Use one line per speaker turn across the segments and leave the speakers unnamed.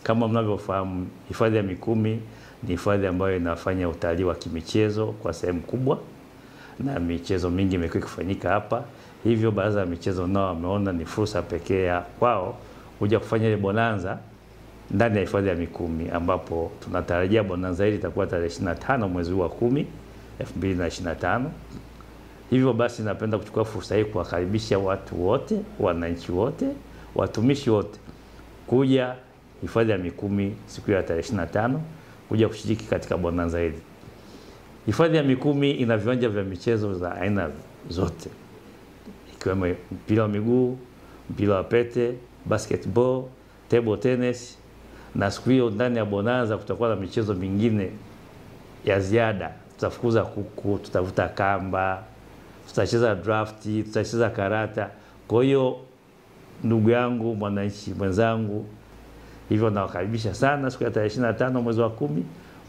Kama mnavyofahamu, hifadhi ya Mikumi ni hifadhi ambayo inafanya utalii wa kimichezo kwa sehemu kubwa, na michezo mingi imekuwa ikifanyika hapa. Hivyo Baraza la Michezo nao wameona ni fursa pekee ya kwao kuja kufanya ile bonanza ndani ya hifadhi ya Mikumi, ambapo tunatarajia bonanza hili itakuwa tarehe 25 mwezi wa 10 2025. Hivyo basi napenda kuchukua fursa hii kuwakaribisha watu wote, wananchi wote, watumishi wote kuja hifadhi ya Mikumi siku ya tarehe 25 kuja kushiriki katika bonanza hili. Hifadhi ya Mikumi ina viwanja vya michezo za aina zote, ikiwemo mpira wa miguu, mpira wa pete, basketball, table tennis, na siku hiyo ndani ya bonanza kutakuwa na michezo mingine ya ziada. Tutafukuza kuku, tutavuta kamba, tutacheza drafti, tutacheza karata. Kwa hiyo ndugu yangu, mwananchi mwenzangu, hivyo nawakaribisha sana siku ya tarehe 25 mwezi wa 10,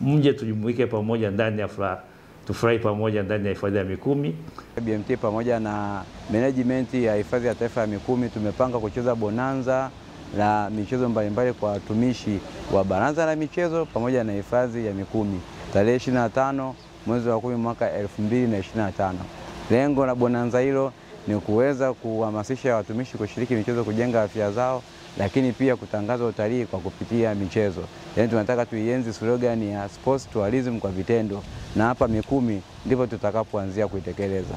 mje tujumuike pamoja ndani ya furaha, tufurahi pamoja ndani ya hifadhi ya Mikumi.
BMT pamoja na management ya hifadhi ya taifa ya Mikumi tumepanga kucheza bonanza la michezo mbalimbali kwa watumishi wa Baraza la Michezo pamoja na hifadhi ya Mikumi tarehe 25 mwezi wa 10 mwaka 2025. Lengo la bonanza hilo ni kuweza kuhamasisha watumishi kushiriki michezo, kujenga afya zao, lakini pia kutangaza utalii kwa kupitia michezo. Yaani tunataka tuienzi slogan ya sports tourism kwa vitendo, na hapa Mikumi ndipo tutakapoanzia kuitekeleza.